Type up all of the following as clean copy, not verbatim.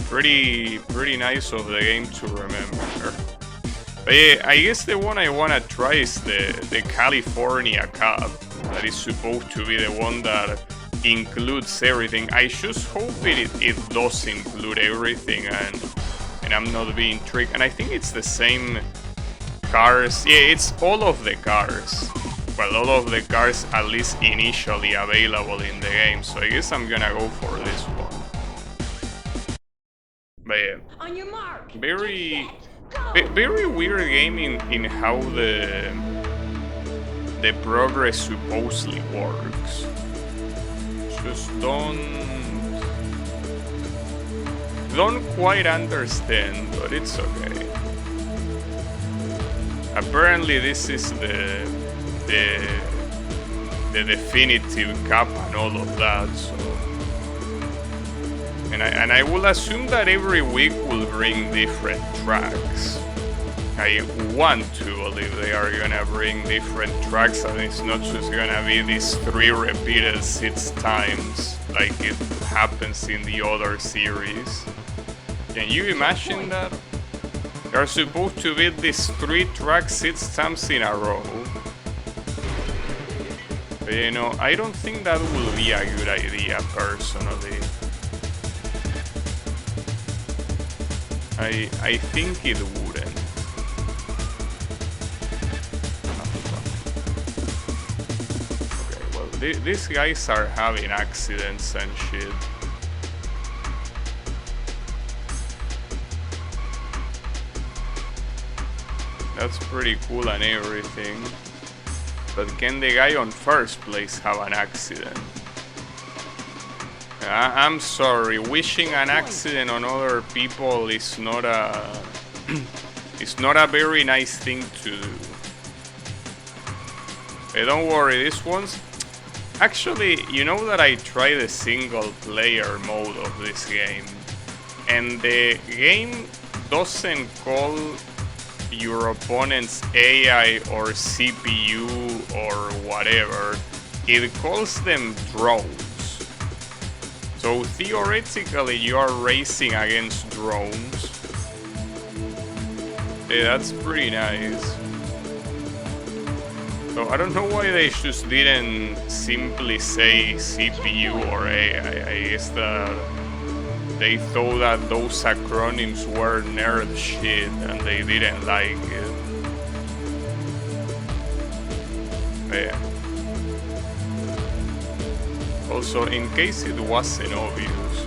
pretty nice of the game to remember. But yeah, I guess the one I wanna try is the California Cup. That is supposed to be the one that includes everything. I just hope it does include everything and I'm not being tricked. And I think it's the same cars. Yeah, it's all of the cars. Well, all of the cars at least initially available in the game. So I guess I'm gonna go for this one. But yeah, On your mark. very weird game in how the progress supposedly works. Just don't quite understand, but it's okay. Apparently this is the definitive cap and all of that, so and I will assume that every week will bring different tracks. I want to believe they are gonna bring different tracks and it's not just gonna be these 3 repeated 6 times like it happens in the other series. Can you imagine that? They're supposed to be these 3 tracks 6 times in a row. But you know, I don't think that will be a good idea personally. I think it wouldn't. Okay, well, these guys are having accidents and shit. That's pretty cool and everything. But can the guy on first place have an accident? I'm sorry, wishing an accident on other people is not a it's not a very nice thing to do. Hey, don't worry, this one's actually, you know that I tried the single player mode of this game, and the game doesn't call your opponent's AI or CPU or whatever, it calls them drones. So theoretically you are racing against drones. Yeah, that's pretty nice. So I don't know why they just didn't simply say CPU or AI. I guess that they thought that those acronyms were nerd shit and they didn't like it. Yeah. Also, in case it wasn't obvious,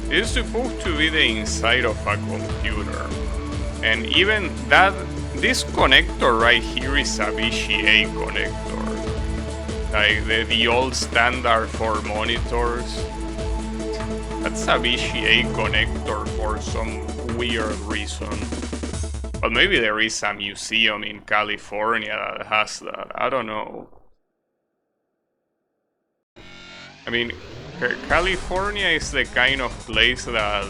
it's supposed to be the inside of a computer. And even that, this connector right here is a VGA connector. Like the old standard for monitors. That's a VGA connector for some weird reason. But maybe there is a museum in California that has that. I don't know. I mean, California is the kind of place that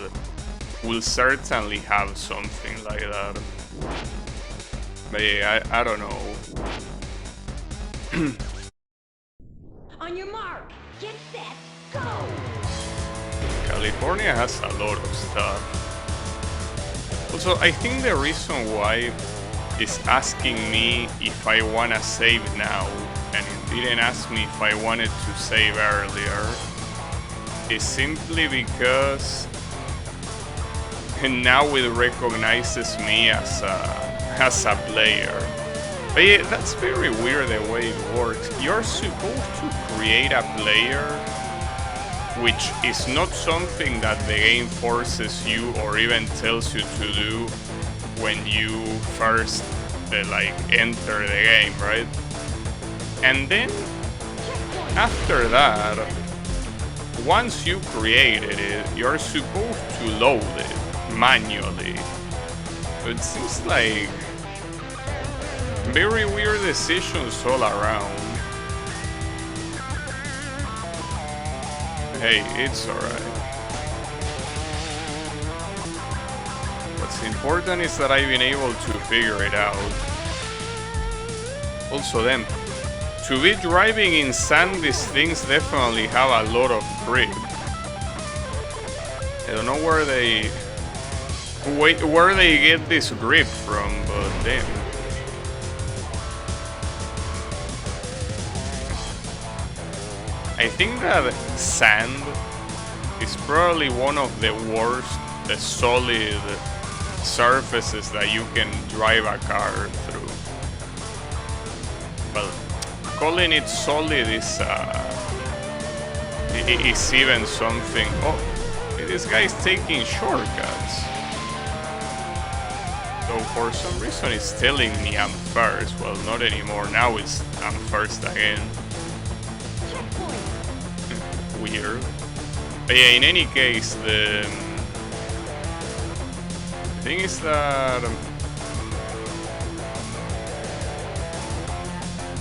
will certainly have something like that. But yeah, I don't know. On your mark, get set, go! California has a lot of stuff. Also, I think the reason why is asking me if I wanna save now, and it didn't ask me if I wanted to save earlier, is simply because now it recognizes me as a player. But yeah, that's very weird the way it works. You're supposed to create a player, which is not something that the game forces you or even tells you to do when you first enter the game, right? And then after that, once you created it, you're supposed to load it manually. So it seems like very weird decisions all around. Hey, it's alright. What's important is that I've been able to figure it out. Also then, to be driving in sand, these things definitely have a lot of grip. I don't know where they Wait, where they get this grip from, but damn. I think that sand is probably one of the worst solid surfaces that you can drive a car through. Well, calling it solid is even something. Oh, this guy's taking shortcuts. So for some reason it's telling me I'm first. Well, not anymore. Now I'm first again. Weird. But yeah, in any case, the thing is that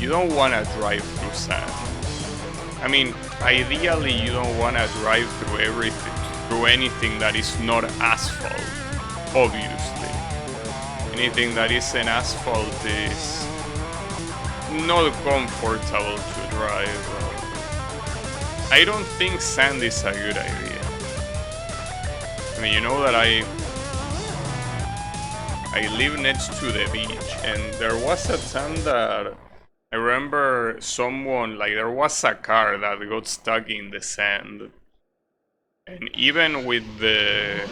you don't want to drive through sand. I mean, ideally you don't want to drive through anything that is not asphalt, obviously. Anything that isn't asphalt is not comfortable to drive. I don't think sand is a good idea. I mean, you know that I live next to the beach, and there was a time that I remember someone, like there was a car that got stuck in the sand. And even with the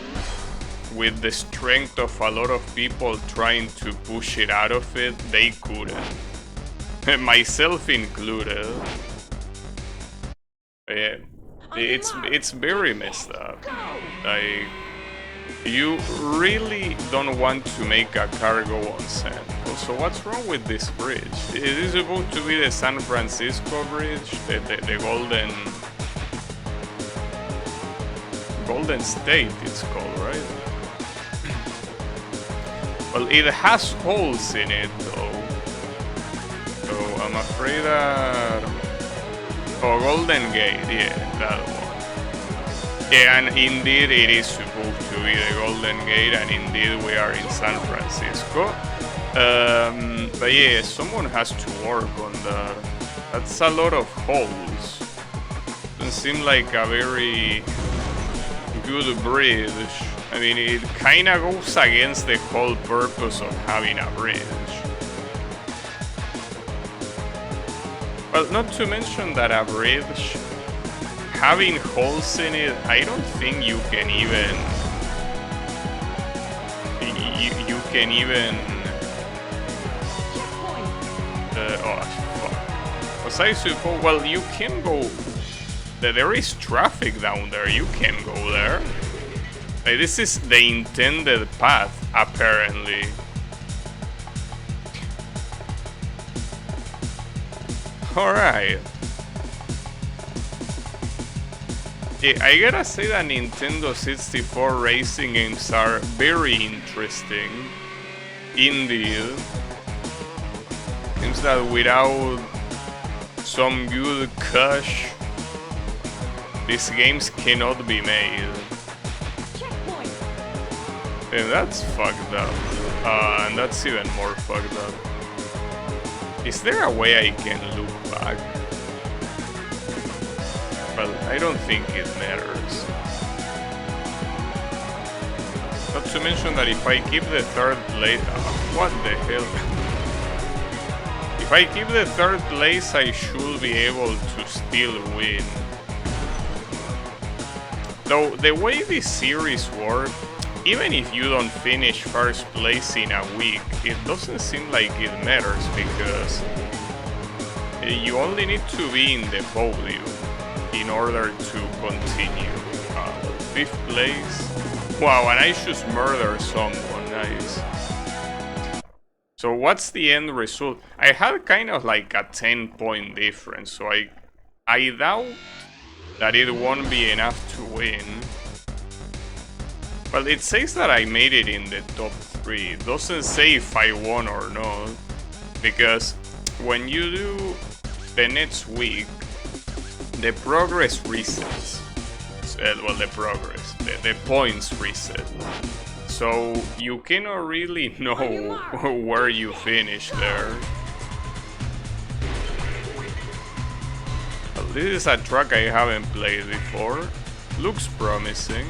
strength of a lot of people trying to push it out of it, they couldn't. Myself included. Yeah, it's very messed up. Like, you really don't want to make a car go on sand. Also, what's wrong with this bridge? It is supposed to be the San Francisco Bridge, the Golden State it's called, right? Well, it has holes in it though. So I'm afraid that... Oh, Golden Gate, yeah, that one. Yeah, and indeed it is supposed to be the Golden Gate, and indeed we are in San Francisco. But yeah, someone has to work on that. That's a lot of holes. Doesn't seem like a very good bridge. I mean, it kinda goes against the whole purpose of having a bridge. Well, not to mention that a bridge having holes in it, I don't think you can even... You can even... oh, fuck. Was I suppose... Well, you can go... There is traffic down there, you can go there. Like, this is the intended path, apparently. Alright. Yeah, I gotta say that Nintendo 64 racing games are very interesting. Indeed. Seems that without some good cash, these games cannot be made. And that's fucked up. And that's even more fucked up. Is there a way I can look back? Well, I don't think it matters. Not to mention that if I keep the third place... what the hell? If I keep the third place, I should be able to still win. Though, the way this series works, even if you don't finish first place in a week, it doesn't seem like it matters because you only need to be in the podium in order to continue. 5th place. Wow, and I just murdered someone, nice. So what's the end result? I had kind of like a 10-point difference, so I doubt that it won't be enough to win. Well, it says that I made it in the top 3. It doesn't say if I won or not, because when you do the next week, the progress resets. Well, the points reset. So you cannot really know where you finish there. Well, this is a track I haven't played before. Looks promising.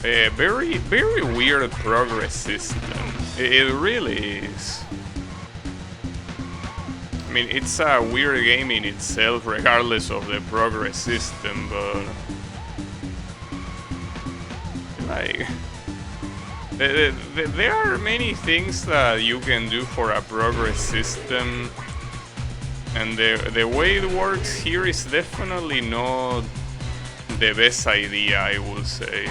A very, very weird progress system. It really is. I mean, it's a weird game in itself, regardless of the progress system, but like, there are many things that you can do for a progress system, and the way it works here is definitely not the best idea, I would say.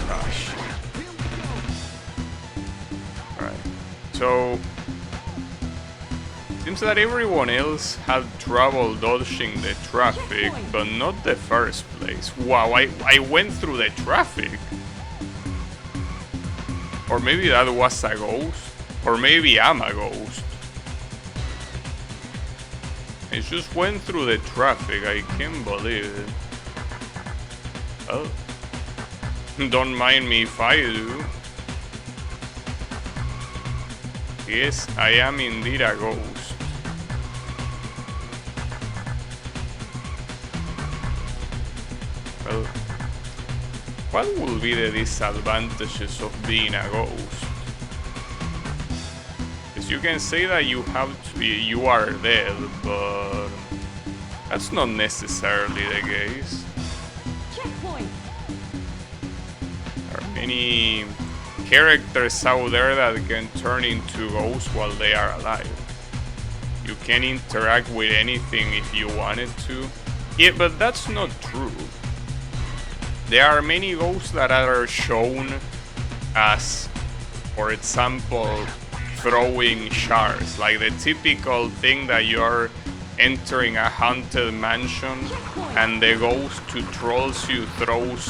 Gosh. Alright. So, seems that everyone else had trouble dodging the traffic, but not the first place. Wow, I went through the traffic. Or maybe that was a ghost. Or maybe I'm a ghost. I just went through the traffic, I can't believe it. Oh. Don't mind me if I do. Yes, I am indeed a ghost. Well, what will be the disadvantages of being a ghost? Because you can say that you are dead, but that's not necessarily the case. Checkpoint. There are many characters out there that can turn into ghosts while they are alive. You can interact with anything if you wanted to. Yeah, but that's not true. There are many ghosts that are shown as, for example, throwing shards, like the typical thing that you're entering a haunted mansion and the ghost who trolls you throws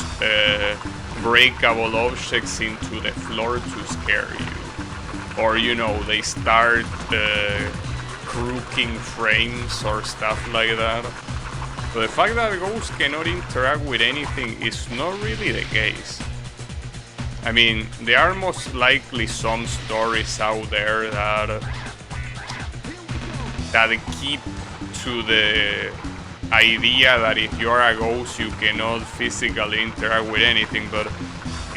breakable objects into the floor to scare you. Or, you know, they start crooking frames or stuff like that. But the fact that ghosts cannot interact with anything is not really the case. I mean, there are most likely some stories out there that keep to the idea that if you're a ghost you cannot physically interact with anything, but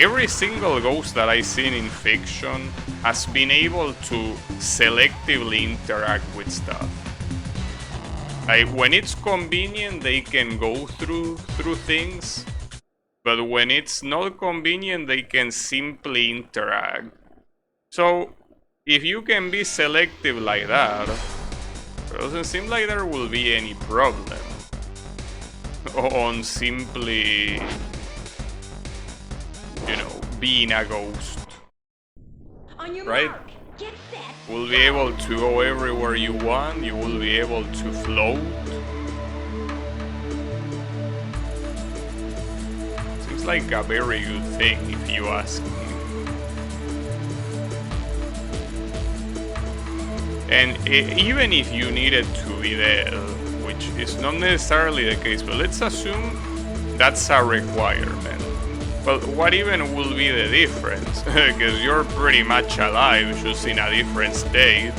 every single ghost that I've seen in fiction has been able to selectively interact with stuff. Like, when it's convenient, they can go through things, but when it's not convenient, they can simply interact. So, if you can be selective like that, it doesn't seem like there will be any problem on simply, you know, being a ghost. On your right? mark. Get set. Will be able to go everywhere you want, you will be able to float. Seems like a very good thing if you ask me. And even if you needed to be dead, which is not necessarily the case, but let's assume that's a requirement. Well, what even will be the difference? Because you're pretty much alive, just in a different state.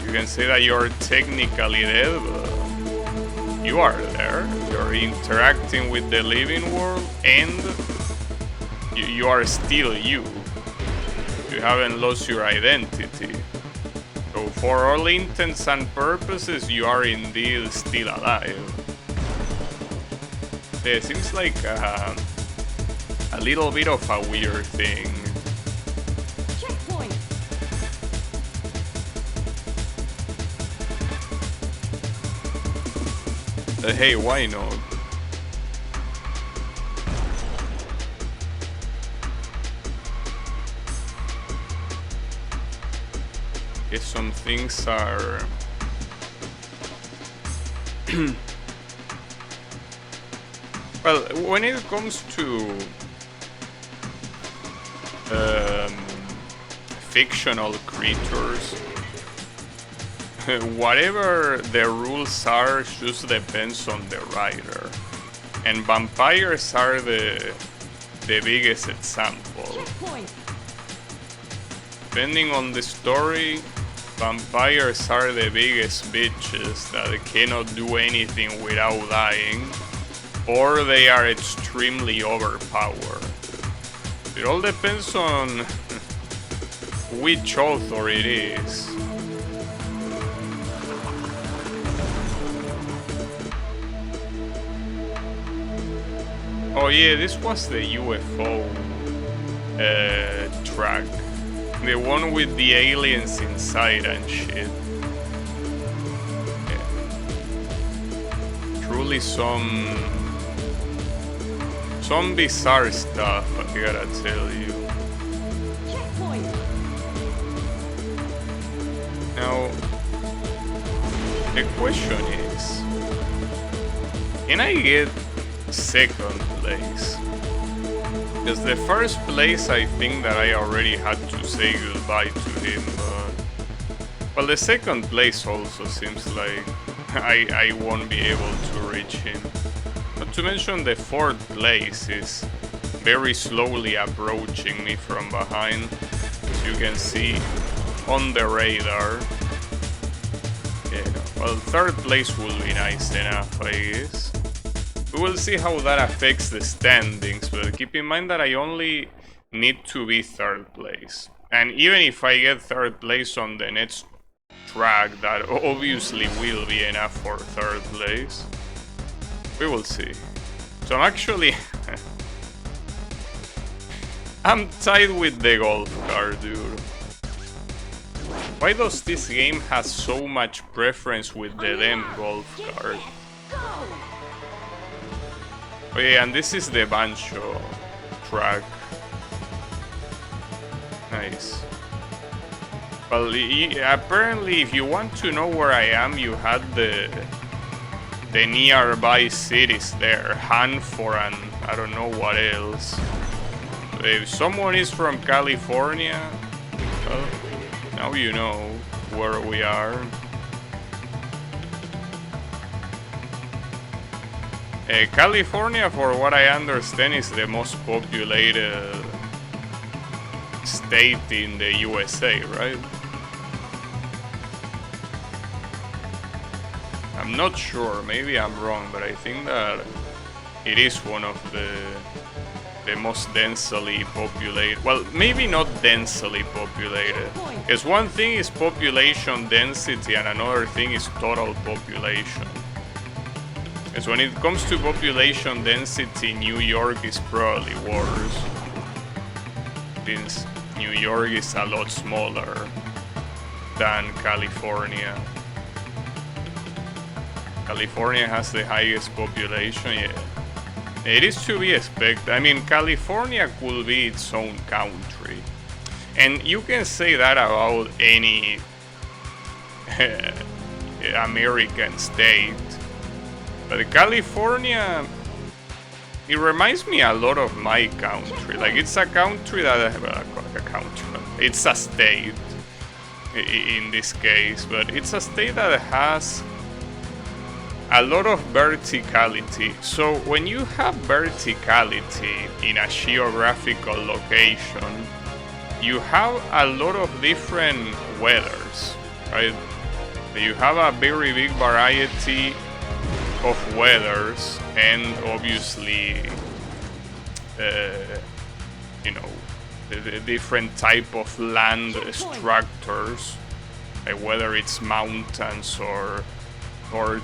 You can say that you're technically dead, but you are there. You're interacting with the living world, and you are still you. You haven't lost your identity. So for all intents and purposes, you are indeed still alive. It seems like a little bit of a weird thing. Checkpoint. Hey, why not? If some things are well, when it comes to fictional creatures, whatever the rules are just depends on the writer. And vampires are the biggest example. Checkpoint. Depending on the story, vampires are the biggest bitches that cannot do anything without dying. or they are extremely overpowered. It all depends on which author it is. Oh yeah, this was the UFO track. The one with the aliens inside and shit. Yeah. Truly some bizarre stuff, I gotta tell you. Checkpoint. Now, the question is, can I get second place? Because the first place, I think that I already had to say goodbye to him, but... Well, the second place also seems like I won't be able to reach him. Not to mention the fourth place is very slowly approaching me from behind, as you can see on the radar. Yeah, well, third place will be nice enough, I guess. We will see how that affects the standings, but keep in mind that I only need to be third place. And even if I get third place on the next track, that obviously will be enough for third place. We will see. So I'm actually... I'm tied with the golf cart, dude. Why does this game have so much preference with the damn golf cart? Oh yeah, and this is the Bancho track. Nice. Well, apparently if you want to know where I am, you had the nearby cities there. Hanford and I don't know what else. If someone is from California, well, now you know where we are. California, for what I understand, is the most populated state in the USA, right? I'm not sure, maybe I'm wrong, but I think that it is one of the most densely populated. Well, maybe not densely populated, because one thing is population density and another thing is total population. Because when it comes to population density, New York is probably worse, since New York is a lot smaller than California. California has the highest population, yeah. It is to be expected. I mean, California could be its own country. And you can say that about any American state. But California, it reminds me a lot of my country. Like, it's a country that... It's a state, in this case. But it's a state that has a lot of verticality. So when you have verticality in a geographical location, you have a lot of different weathers, right? You have a very big variety of weathers, and obviously, you know, the different type of land structures, like whether it's mountains or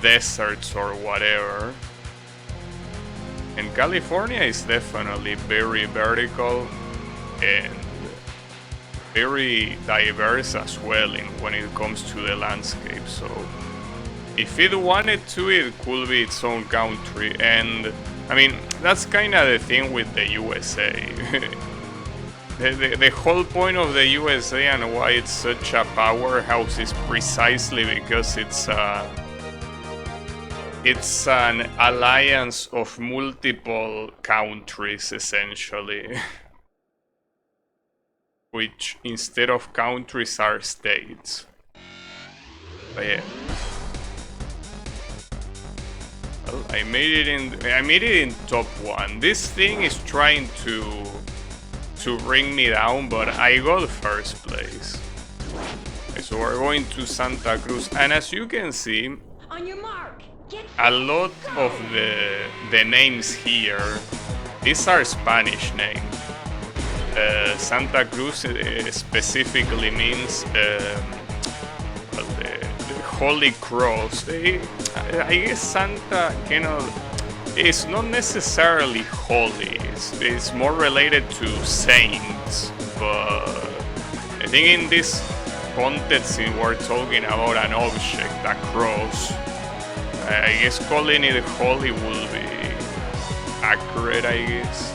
deserts or whatever. And California is definitely very vertical and very diverse as well when it comes to the landscape. So if it wanted to, it could be its own country. And I mean, that's kind of the thing with the USA. The whole point of the USA and why it's such a powerhouse is precisely because it's an alliance of multiple countries, essentially. Which, instead of countries, are states. But yeah. Well, I made it in top 1. This thing is trying to bring me down, but I got first place. Okay, so we're going to Santa Cruz, and as you can see, On your mark, a lot of the names here, these are Spanish names. Santa Cruz specifically means well, the Holy Cross. I guess Santa is not necessarily holy. It's more related to saints, but I think in this context, we're talking about an object, a cross. I guess calling it holy will be accurate, I guess.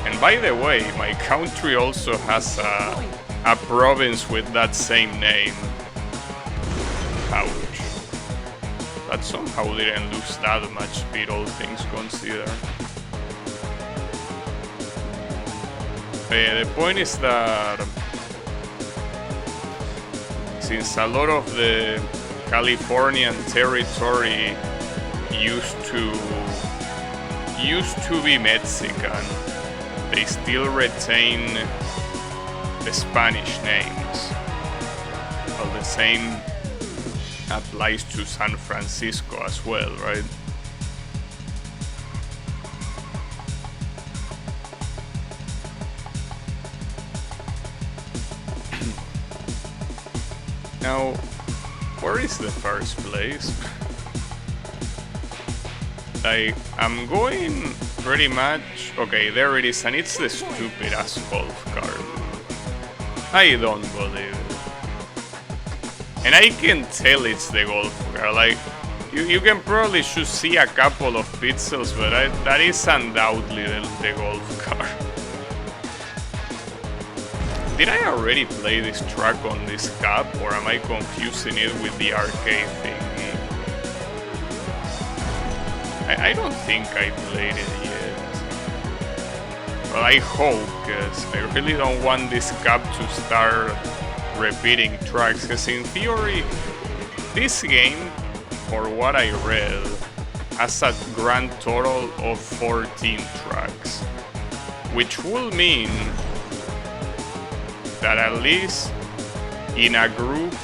And by the way, my country also has a province with that same name. Ouch. That somehow didn't lose that much speed, all things considered. The point is that since a lot of the Californian territory used to be Mexican, they still retain the Spanish names. Well, the same applies to San Francisco as well, right? Now, where is the first place? I'm going pretty much... Okay, there it is, and it's the stupid ass golf cart. I don't believe it. And I can tell it's the golf cart. Like, you can probably just see a couple of pixels, but that is undoubtedly the golf cart. Did I already play this track on this cap, or am I confusing it with the arcade thingy? I don't think I played it yet. Well, I hope, because I really don't want this cap to start repeating tracks, because in theory, this game, for what I read, has a grand total of 14 tracks, which will mean that at least in a group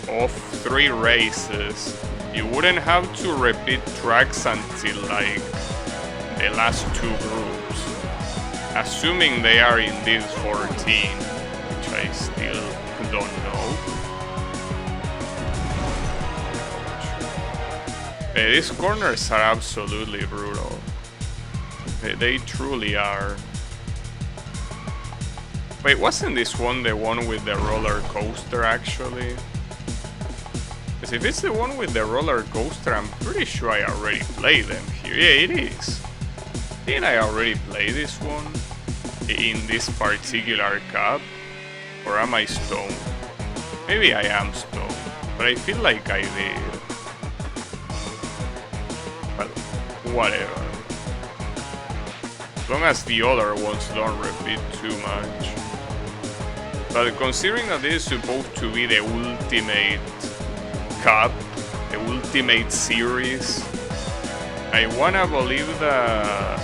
of 3 races, you wouldn't have to repeat tracks until like the last 2 groups, assuming they are indeed 14, which I still don't know. These corners are absolutely brutal. They truly are. Wait, wasn't this one the one with the roller coaster actually? Because if it's the one with the roller coaster, I'm pretty sure I already played them here. Yeah, it is. Didn't I already play this one in this particular cup? Or am I stoned? Maybe I am stoned, but I feel like I did. Well, whatever. As long as the other ones don't repeat too much. But considering that this is supposed to be the ultimate cup, the ultimate series, I wanna believe that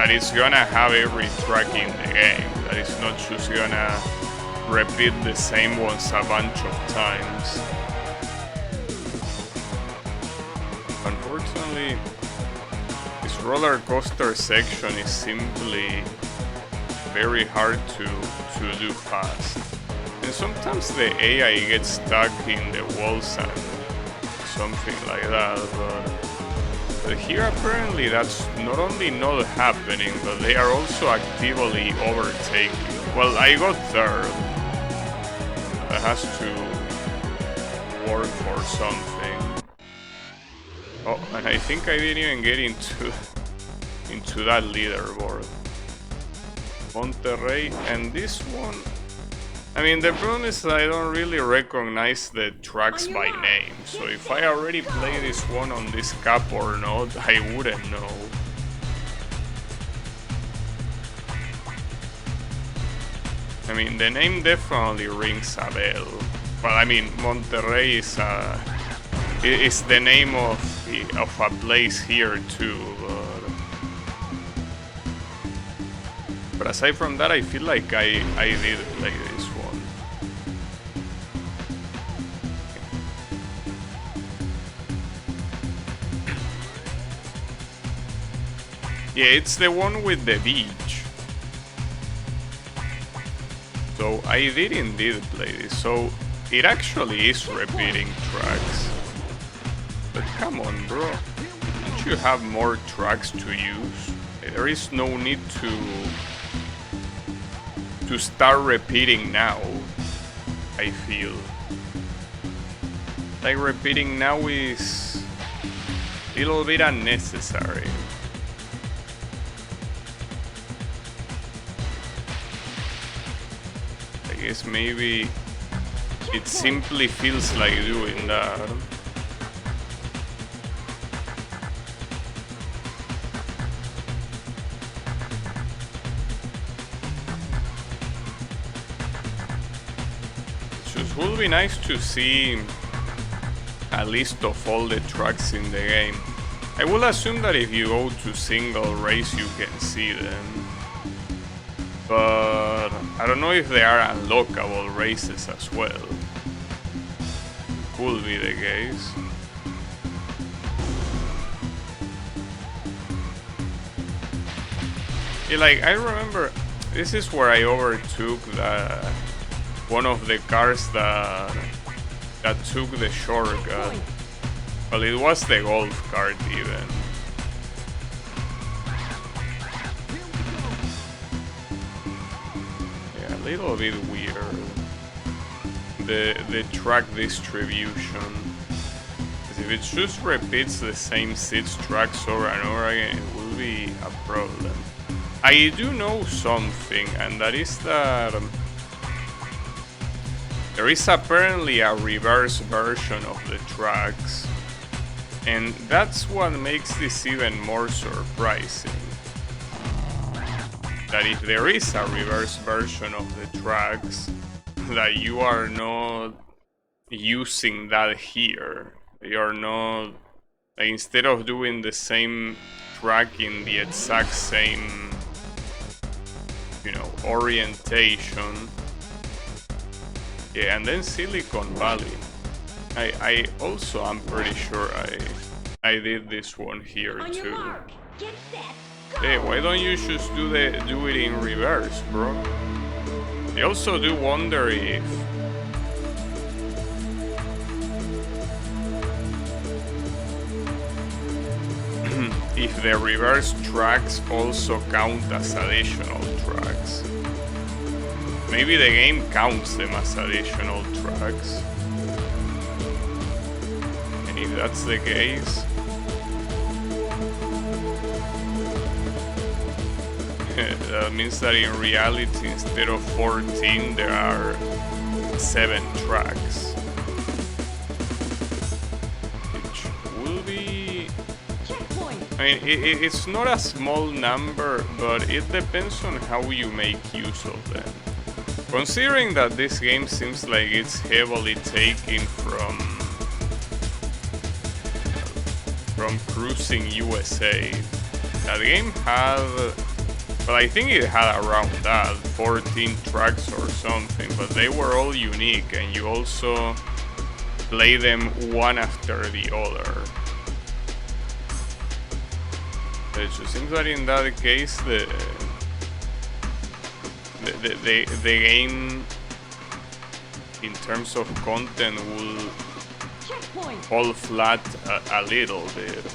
it's gonna have every track in the game, that it's not just gonna repeat the same ones a bunch of times. Unfortunately, this roller coaster section is simply very hard to do fast. And sometimes the AI gets stuck in the walls and something like that, but here apparently that's not only not happening, but they are also actively overtaking. Well, I got third. That has to work for something. Oh, and I think I didn't even get into that leaderboard. Monterrey, and this one, I mean, the problem is that I don't really recognize the tracks by name, so if I already play this one on this cup or not, I wouldn't know. I mean, the name definitely rings a bell. Well, I mean, Monterrey is the name of a place here too, but aside from that, I feel like I did play this one. Yeah, it's the one with the beach. So I did indeed play this. So it actually is repeating tracks. But come on, bro. Don't you have more tracks to use? There is no need to start repeating now, I feel. Like repeating now is a little bit unnecessary. I guess maybe it simply feels like doing that. It would be nice to see a list of all the tracks in the game. I will assume that if you go to single race you can see them. But I don't know if they are unlockable races as well. Could be the case. Yeah, like I remember this is where I overtook one of the cars that took the shortcut. Well, it was the golf cart even. Yeah, a little bit weird. The track distribution. If it just repeats the same 6 tracks over and over again, it will be a problem. I do know something, and that is that there is apparently a reverse version of the tracks, and that's what makes this even more surprising. That if there is a reverse version of the tracks, that you are not using that here. You are not, like, instead of doing the same track in the exact same, you know, orientation. Yeah, and then Silicon Valley. I also am pretty sure I did this one here On your too. mark, get set, go. Hey, why don't you just do it in reverse, bro? I also do wonder if the reverse tracks also count as additional tracks. Maybe the game counts them as additional tracks. And if that's the case, that means that in reality, instead of 14, there are 7 tracks. Which will be... I mean, it's not a small number, but it depends on how you make use of them. Considering that this game seems like it's heavily taken from Cruising USA, that game had, well, I think it had around that 14 tracks or something, but they were all unique, and you also play them one after the other. It just seems that in that case the game in terms of content will fall flat a little bit.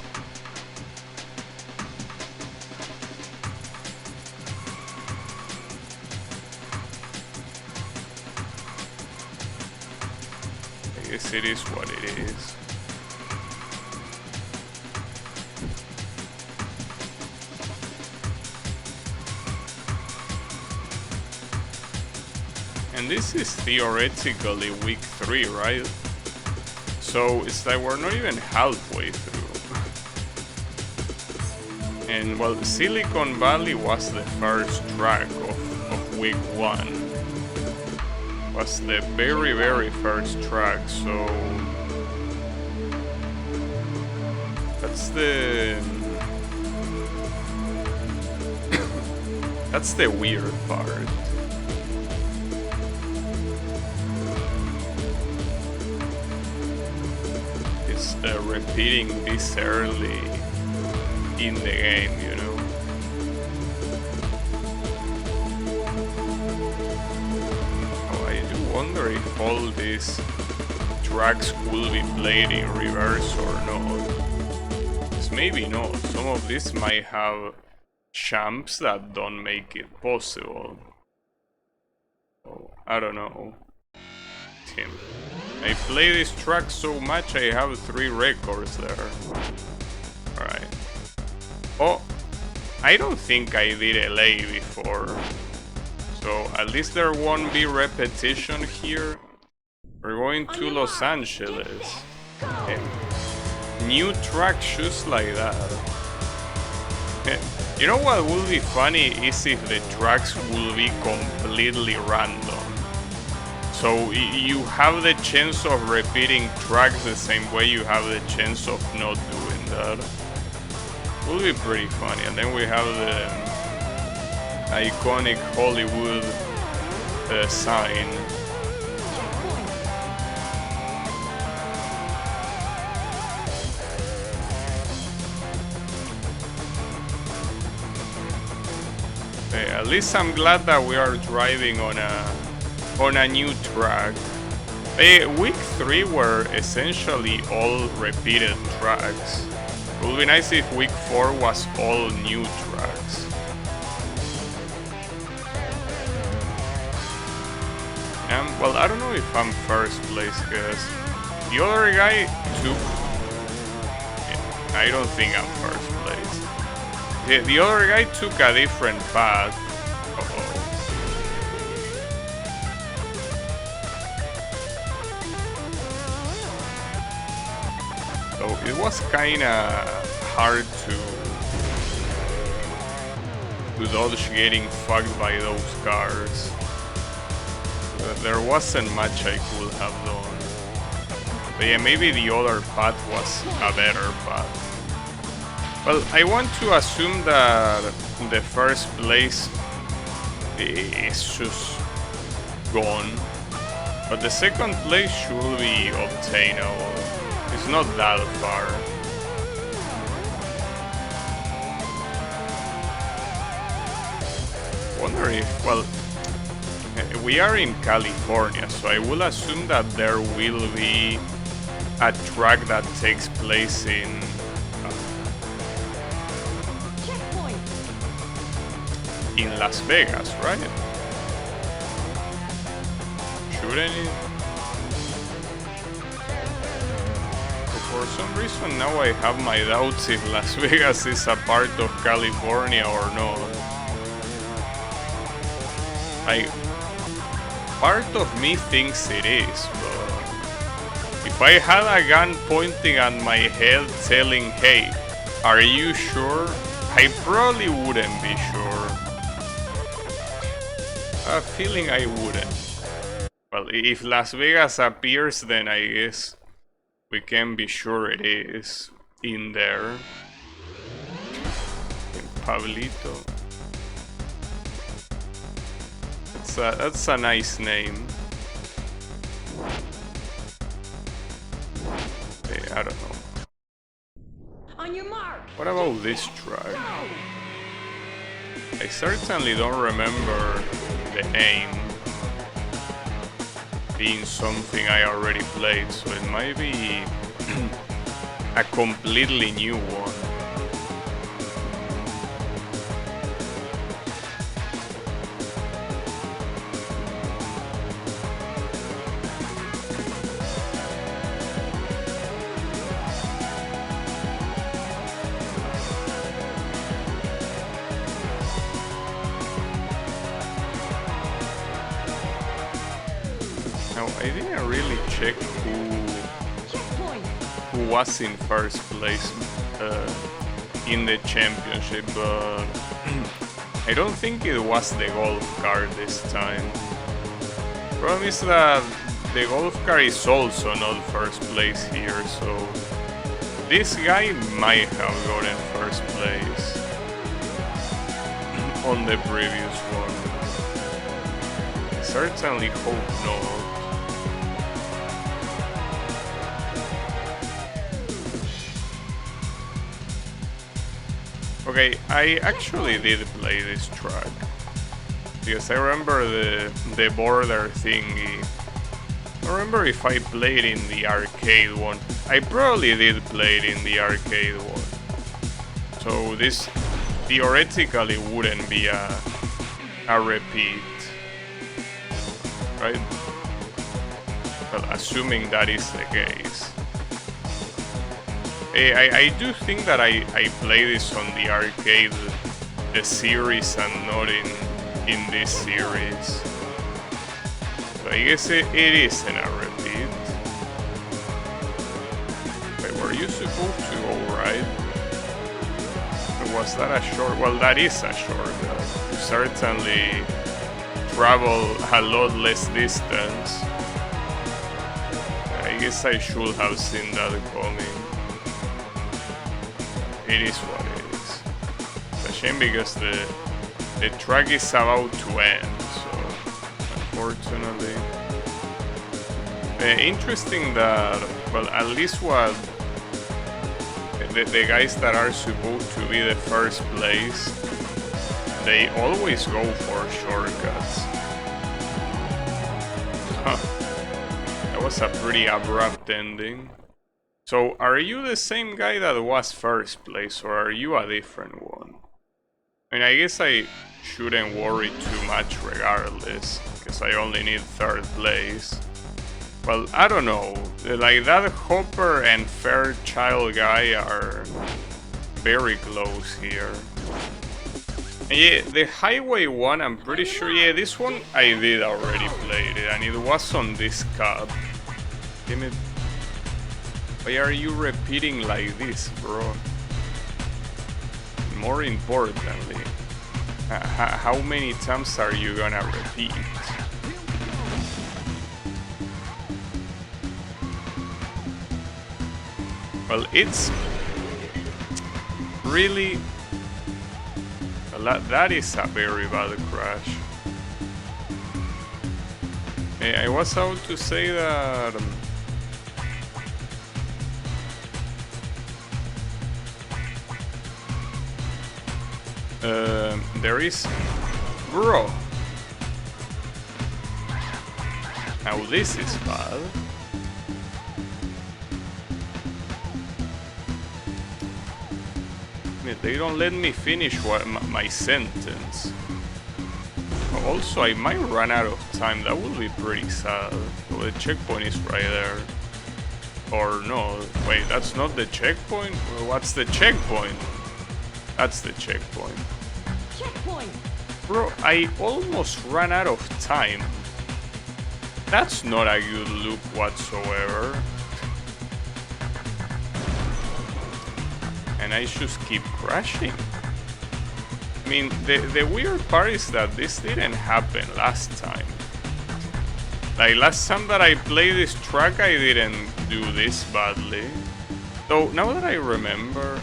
I guess it is what it is. And this is theoretically week 3, right? So it's like we're not even halfway through. And well, Silicon Valley was the first track of week 1. Was the very, very first track, so that's that's the weird part. It's repeating this early in the game, you know. all these tracks will be played in reverse or not. Because maybe not. Some of these might have champs that don't make it possible. So, I don't know. Tim. I play this track so much I have 3 records there. Alright. Oh, I don't think I did LA before. So at least there won't be repetition here. We're going to Los Angeles. Okay. New track just like that. You know what will be funny is if the tracks will be completely random. So you have the chance of repeating tracks the same way you have the chance of not doing that. Will be pretty funny. And then we have the iconic Hollywood sign. At least I'm glad that we are driving on a new track. Week 3 were essentially all repeated tracks. It would be nice if week 4 was all new tracks. Well, I don't know if I'm first place, because the other guy took... Yeah, I don't think I'm first place. The other guy took a different path. Uh-oh. So it was kinda hard to dodge getting fucked by those cars. There wasn't much I could have done. But yeah, maybe the other path was a better path. Well, I want to assume that the first place is just gone. But the second place should be obtainable. It's not that far. Wonder if, well, we are in California, so I will assume that there will be a track that takes place in Las Vegas, right? Shouldn't it? For some reason now I have my doubts if Las Vegas is a part of California or not. Part of me thinks it is, but if I had a gun pointing at my head telling, hey, are you sure? I probably wouldn't be sure. A feeling I wouldn't. Well, if Las Vegas appears, then I guess we can be sure it is in there. In Pablito. That's a nice name. Hey, I don't know. On your mark. What about this track? I certainly don't remember the name being something I already played, so it might be a completely new one. I didn't really check who was in first place in the championship, but I don't think it was the golf car this time. Problem is that the golf car is also not first place here, so this guy might have gotten first place on the previous one. I certainly hope not. Okay, I actually did play this track because I remember the border thingy don't remember if I played in the arcade one. I probably did play it in the arcade one. So this theoretically wouldn't be a repeat, right? Well, assuming that is the case. I do think that I play this on the arcade, the series, and not in this series. So I guess it isn't a repeat. Wait, were you supposed to go right? Was that a short? Well, that is a shortcut. You certainly travel a lot less distance. I guess I should have seen that coming. It is what it is. It's a shame because the track is about to end, so unfortunately. Interesting that, well, at least what the guys that are supposed to be the first place, they always go for shortcuts. Huh. That was a pretty abrupt ending. So, are you the same guy that was first place, or are you a different one? I mean, I guess I shouldn't worry too much regardless, because I only need third place. Well, I don't know, like that Hopper and Fairchild guy are very close here. And yeah, the Highway one, I'm pretty sure, yeah, this one I did already play it, and it was on this cup. Damn it. Why are you repeating like this, bro? More importantly, how many times are you gonna repeat? Well, it's really... Well, that is a very bad crash. I was about to say that... there is... Bro! Now this is bad. They don't let me finish my sentence. Also, I might run out of time. That would be pretty sad. Well, the checkpoint is right there. Or no, wait, that's not the checkpoint? Well, what's the checkpoint? That's the checkpoint. Checkpoint! Bro, I almost ran out of time. That's not a good loop whatsoever. And I just keep crashing. I mean, the weird part is that this didn't happen last time. Like, last time that I played this track, I didn't do this badly. Though, now that I remember,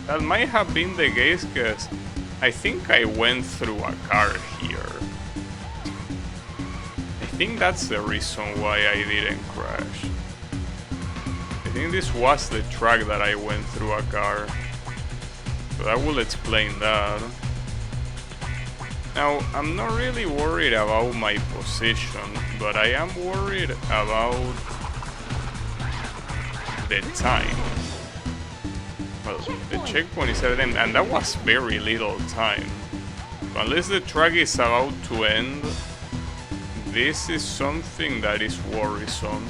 that might have been the case, because I think I went through a car here. I think that's the reason why I didn't crash. I think this was the track that I went through a car. So that will explain that. Now, I'm not really worried about my position, but I am worried about the time. Well, the checkpoint is at the end, and that was very little time. So unless the track is about to end, this is something that is worrisome.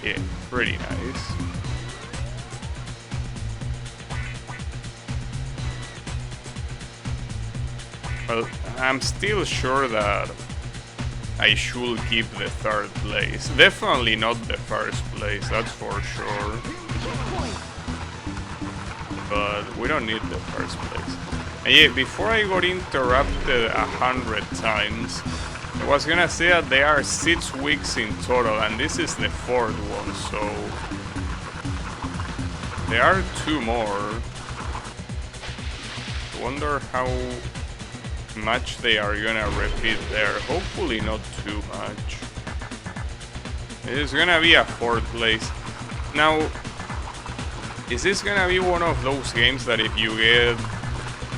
Yeah, pretty nice. Well, I'm still sure that I should keep the third place. Definitely not the first place, that's for sure. But we don't need the first place. And yeah, before I got interrupted 100 times, I was gonna say that there are 6 weeks in total, and this is the 4th one, so there are 2 more. I wonder how much they are gonna repeat there. Hopefully not too much. It's gonna be a 4th place. Now, is this gonna be one of those games that if you get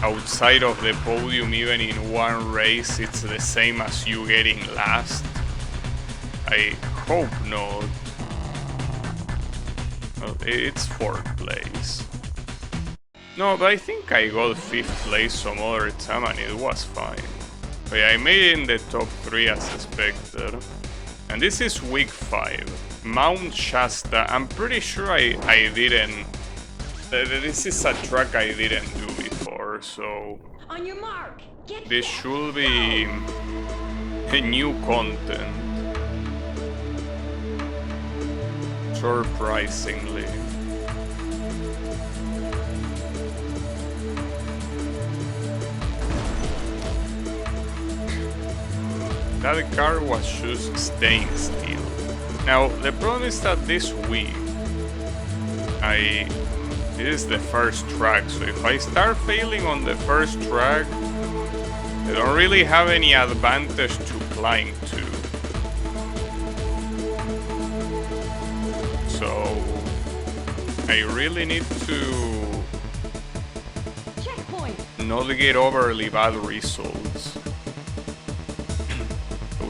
outside of the podium even in one race, it's the same as you getting last? I hope not. Well, it's 4th place. No, but I think I got 5th place some other time and it was fine. But yeah, I made it in the top 3 as expected. And this is week 5. Mount Shasta. I'm pretty sure I didn't... This is a track I didn't do before, so... On your mark, get this set, should be a new content. Surprisingly. That car was just staying still. Now, the problem is that this week, this is the first track, so if I start failing on the first track, I don't really have any advantage to climb to. So, I really need to checkpoint. not get overly bad results.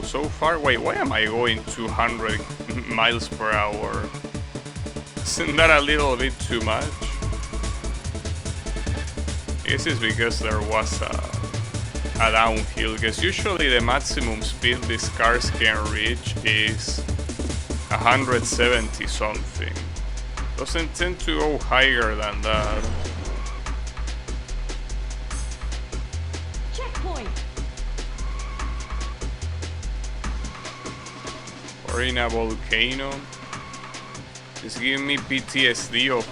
So far, wait, why am I going 200 miles per hour? Isn't that a little bit too much? I guess it's because there was a downhill, because usually the maximum speed these cars can reach is 170 something. Doesn't tend to go higher than that. Checkpoint. Or in a volcano. It's giving me PTSD of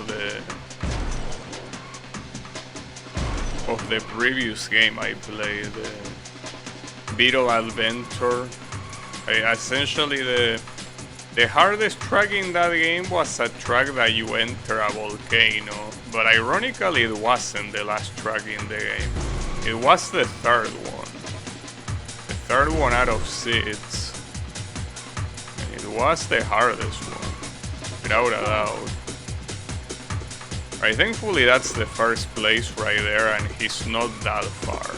the previous game I played, Beetle Adventure. Essentially the hardest track in that game was a track that you enter a volcano, but ironically it wasn't the last track in the game. It was the third one. The third one out of 6. Was the hardest one, without a doubt. Right, thankfully that's the first place right there and he's not that far.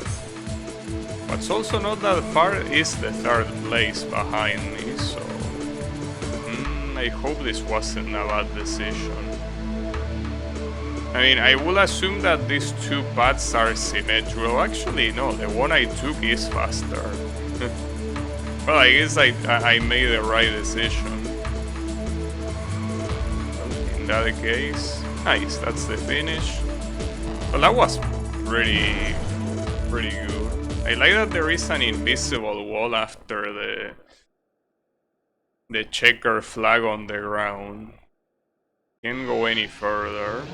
What's also not that far is the 3rd place behind me, so... I hope this wasn't a bad decision. I mean, I will assume that these 2 paths are symmetrical. Actually, no, the one I took is faster. Well, I guess I made the right decision. In that case, nice, that's the finish. Well, that was pretty good. I like that there is an invisible wall after the checker flag on the ground. Can't go any further.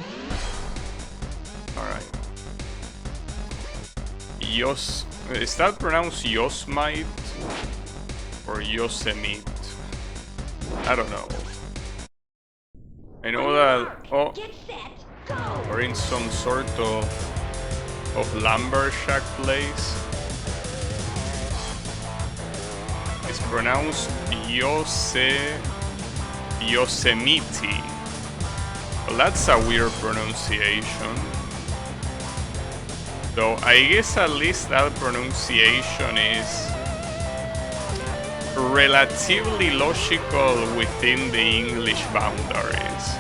Alright. Is that pronounced Yosemite? Or Yosemite? I don't know. I know that... Oh, Get set, go. we're in some sort of lumbershack place. It's pronounced Yosemite. Well, that's a weird pronunciation. Though I guess at least that pronunciation is relatively logical within the English boundaries.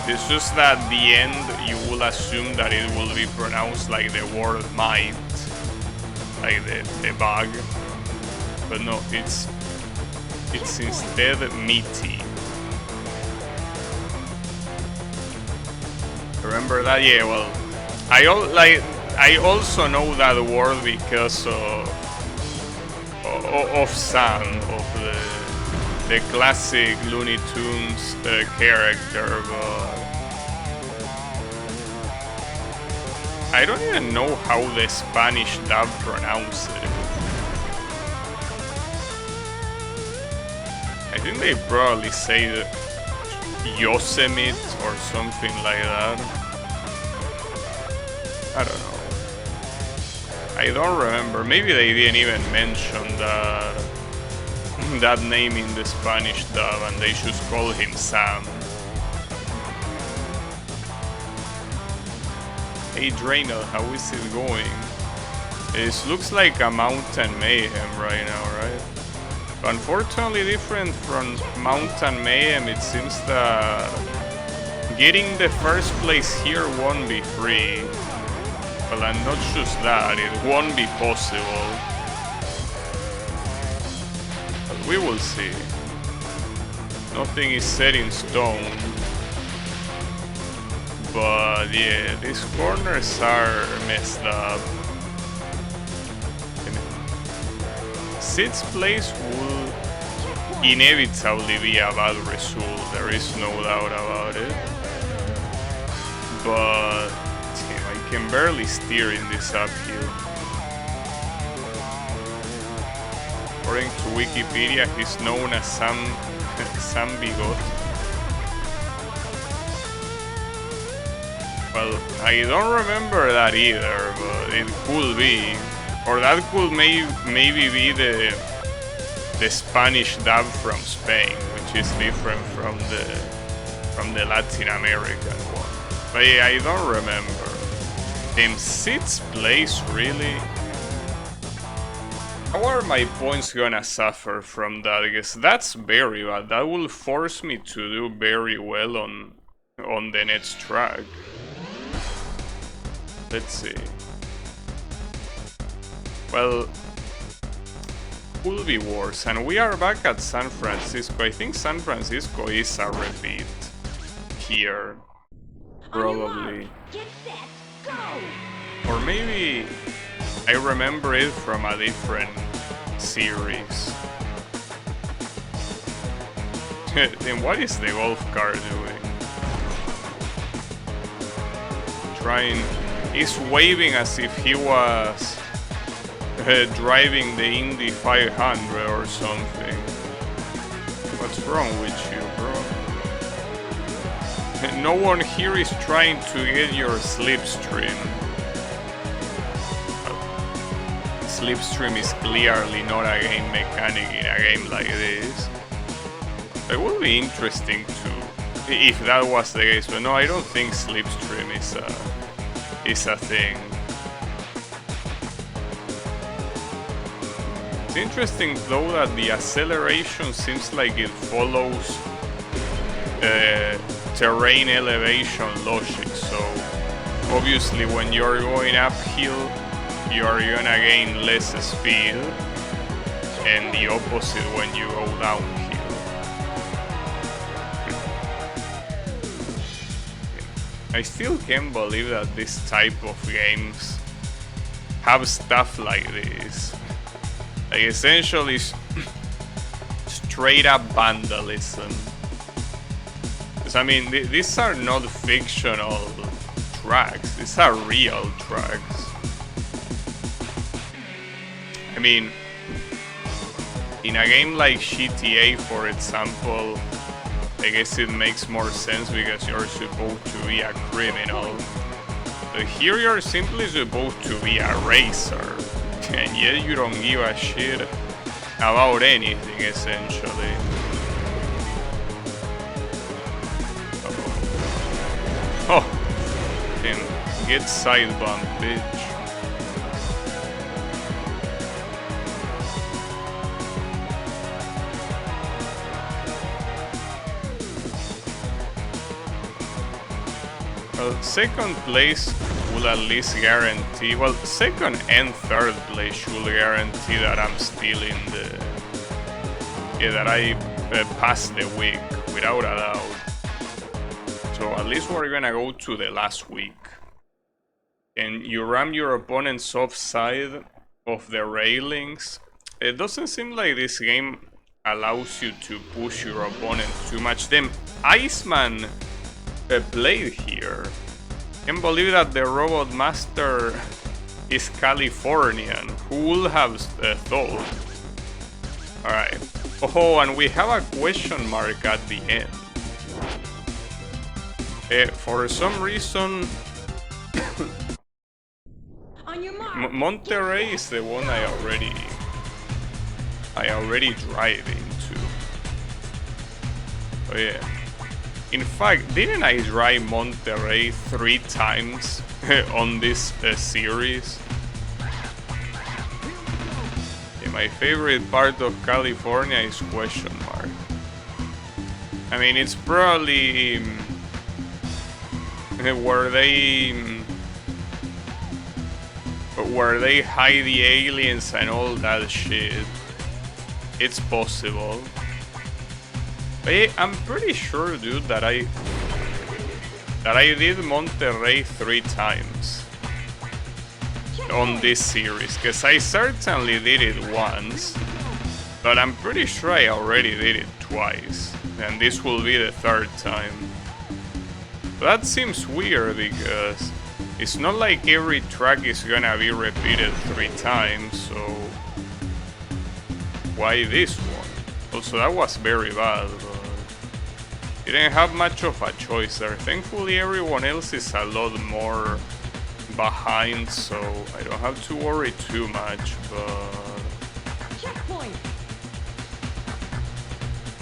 It's just that at the end you will assume that it will be pronounced like the word might, like the bug, but no, it's instead meaty. Remember that? Yeah, well, I also know that word because of Sam, of the classic Looney Tunes character, but I don't even know how the Spanish dub pronounces it. I think they probably say Yosemite or something like that. I don't know. I don't remember. Maybe they didn't even mention that name in the Spanish dub and they just call him Sam. Hey Draenor, how is it going? It looks like a mountain mayhem right now, right? Unfortunately, different from Mountain Mayhem, it seems that getting the first place here won't be free. Well, and not just that, it won't be possible. But we will see. Nothing is set in stone. But yeah, these corners are messed up. Sixth place will inevitably be a bad result, there is no doubt about it. But damn, I can barely steer in this uphill. According to Wikipedia, he's known as Sam Bigot. Well, I don't remember that either, but it could be. Or that could maybe be the Spanish dub from Spain, which is different from the Latin American one. But yeah, I don't remember. In sixth place, really? How are my points gonna suffer from that? Because that's very bad. That will force me to do very well on the next track. Let's see. Well, could be worse. And we are back at San Francisco. I think San Francisco is a repeat here. Probably. Get set, go! Or maybe I remember it from a different series. Then what is the golf car doing? He's waving as if he was driving the Indy 500 or something. What's wrong with you, bro? No one here is trying to get your slipstream. Slipstream is clearly not a game mechanic in a game like this. It would be interesting to, if that was the case, but no, I don't think slipstream is a thing. It's interesting though that the acceleration seems like it follows terrain elevation logic, so obviously when you're going uphill you're gonna gain less speed, and the opposite when you go downhill. I still can't believe that this type of games have stuff like this. Like essentially straight up vandalism. Because I mean, these are not fictional tracks, these are real tracks. I mean, in a game like GTA, for example, I guess it makes more sense because you're supposed to be a criminal. But here you're simply supposed to be a racer. And yet you don't give a shit about anything, essentially. Oh, damn, get side bump, bitch. Well, second place will at least guarantee, well, second and third place should guarantee that I'm still in the, yeah, that I pass the week without a doubt. So at least we're gonna go to the last week. And you ram your opponent's offside of the railings. It doesn't seem like this game allows you to push your opponent too much. Then Iceman played here. Can't believe that the robot master is Californian. Who would have thought? Alright. Oh, and we have a question mark at the end. For some reason, On your mark. Monterrey is the one I already drive into. Oh yeah. In fact, didn't I drive Monterrey 3 times on this series? My favorite part of California is question mark. I mean, it's probably where they hide the aliens and all that shit. It's possible. But I'm pretty sure, dude, that I did Monterrey 3 times on this series, because I certainly did it once, but I'm pretty sure I already did it twice, and this will be the 3rd time. That seems weird because it's not like every track is gonna be repeated 3 times, so why this one? Also, that was very bad, but didn't have much of a choice there. Thankfully, everyone else is a lot more behind, so I don't have to worry too much, but Checkpoint.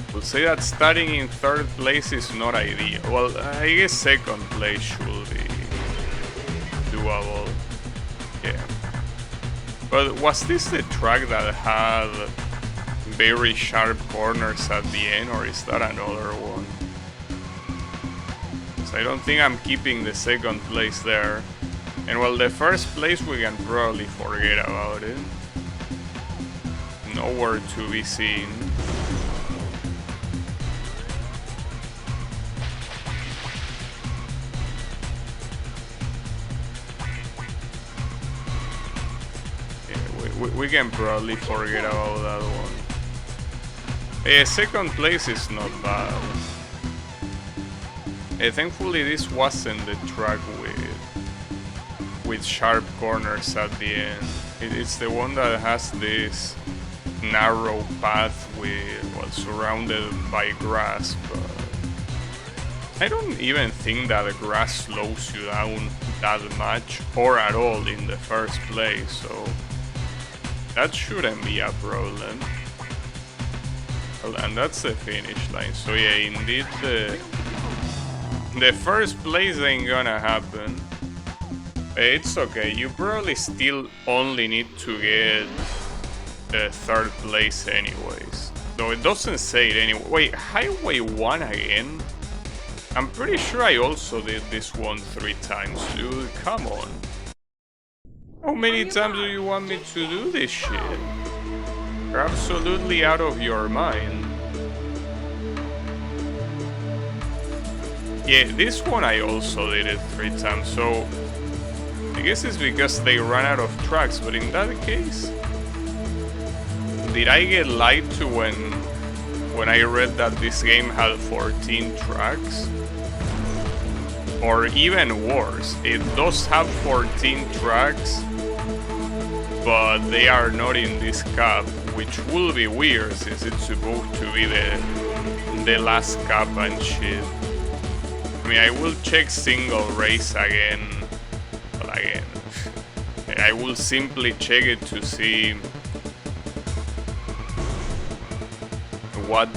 I would say that starting in 3rd place is not ideal. Well, I guess 2nd place should be doable. Yeah. But was this the track that had very sharp corners at the end, or is that another one? So I don't think I'm keeping the 2nd place there. And well, the 1st place we can probably forget about it. Nowhere to be seen. We can probably forget about that one. 2nd place is not bad. Thankfully, this wasn't the track with sharp corners at the end. It's the one that has this narrow path surrounded by grass, but I don't even think that the grass slows you down that much or at all in the 1st place, so that shouldn't be a problem. Well, and that's the finish line, so yeah, indeed the 1st place ain't gonna happen. It's okay, you probably still only need to get 3rd place anyways. Though it doesn't say it anyway. Wait, Highway 1 again? I'm pretty sure I also did this one 3 times, dude, come on. How many times do you want me to do this shit? You're absolutely out of your mind. Yeah, this one I also did it 3 times, so I guess it's because they ran out of tracks, but in that case, did I get lied to when I read that this game had 14 tracks? Or even worse, it does have 14 tracks, but they are not in this cap, which will be weird since it's supposed to be the last cap and shit. I mean, I will check single race again. Well, again, I will simply check it to see what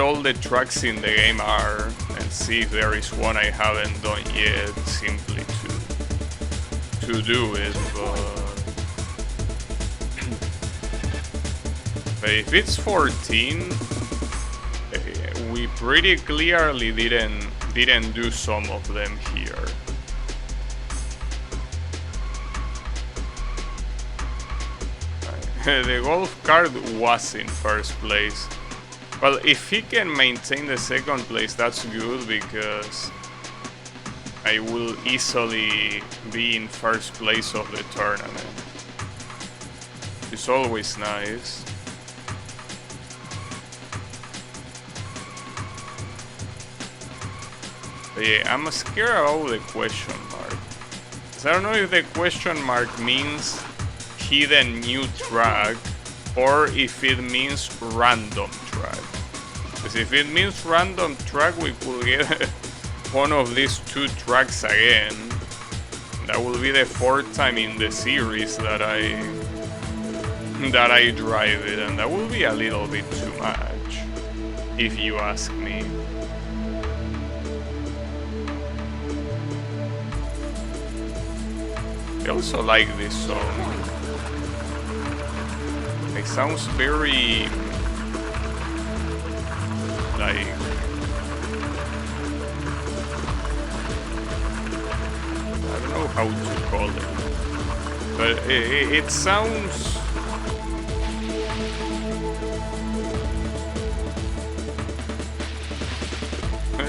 all the tracks in the game are, and see if there is one I haven't done yet, simply to do it, but if it's 14, we pretty clearly didn't do some of them here. The golf cart was in 1st place. Well, if he can maintain the 2nd place, that's good, because I will easily be in 1st place of the tournament. It's always nice. But yeah, I'm scared about the question mark. So I don't know if the question mark means hidden new track or if it means random track. Because if it means random track, we could get one of these 2 tracks again. That will be the 4th time in the series that I drive it, and that will be a little bit too much, if you ask me. I also like this song. It sounds very like I don't know how to call it, but it sounds.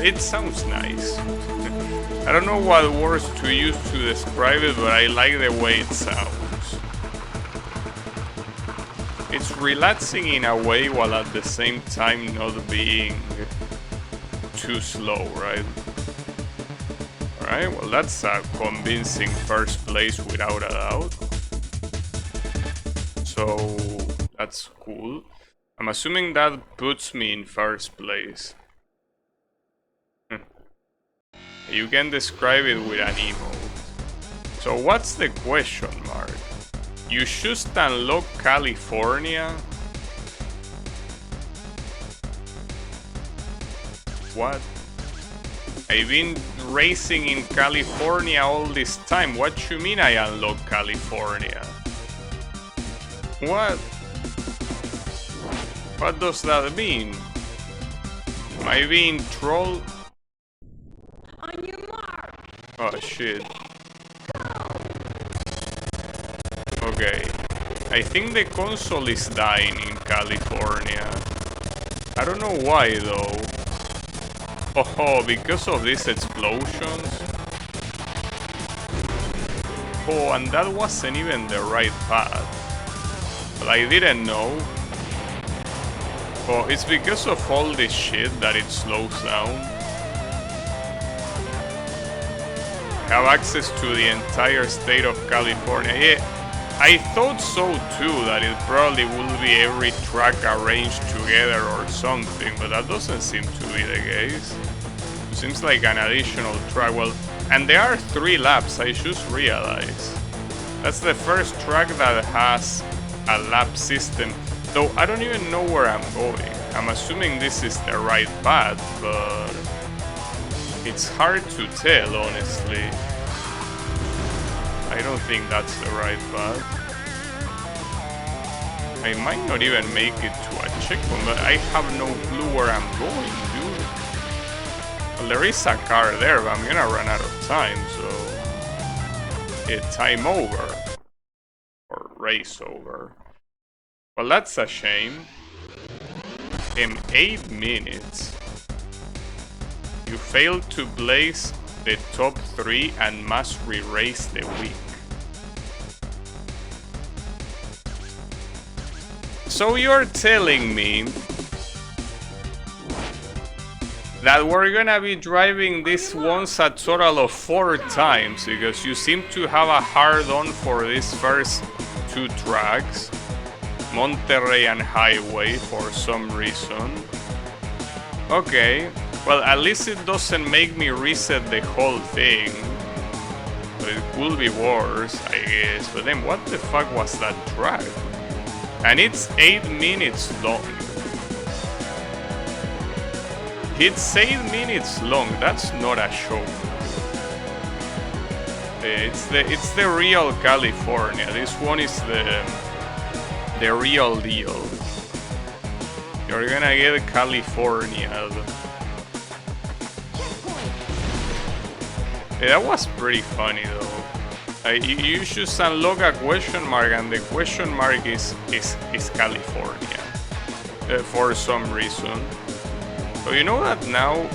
It sounds nice. I don't know what words to use to describe it, but I like the way it sounds. It's relaxing in a way while at the same time not being too slow, right? Alright, well that's a convincing first place without a doubt. So that's cool. I'm assuming that puts me in first place. You can describe it with an emote. So what's the question mark? You should unlock California? What? I've been racing in California all this time. What you mean I unlock California? What? What does that mean? Am I being trolled? On your mark. Oh shit. Okay. I think the console is dying in California. I don't know why though. Oh, because of these explosions? Oh, and that wasn't even the right path. But I didn't know. Oh, it's because of all this shit that it slows down. Have access to the entire state of California. Yeah, I thought so too, that it probably will be every track arranged together or something, but that doesn't seem to be the case. It seems like an additional track. Well, and there are 3 laps, I just realized. That's the first track that has a lap system, though I don't even know where I'm going. I'm assuming this is the right path, but it's hard to tell, honestly. I don't think that's the right path. I might not even make it to a checkpoint, but I have no clue where I'm going, dude. Well, there is a car there, but I'm gonna run out of time, so... time over. Or race over. Well, that's a shame. In 8 minutes... You failed to place the top 3 and must re-race the week. So you're telling me that we're gonna be driving this once a total of 4 times, because you seem to have a hard-on for these first 2 tracks, Monterrey and Highway, for some reason. Okay. Well, at least it doesn't make me reset the whole thing. But it could be worse, I guess. But then what the fuck was that track? And it's 8 minutes long. It's 8 minutes long, that's not a show. It's the real California. This one is the real deal. You're gonna get California. Yeah, that was pretty funny though. You should unlock a question mark, and the question mark is California. For some reason. So you know that now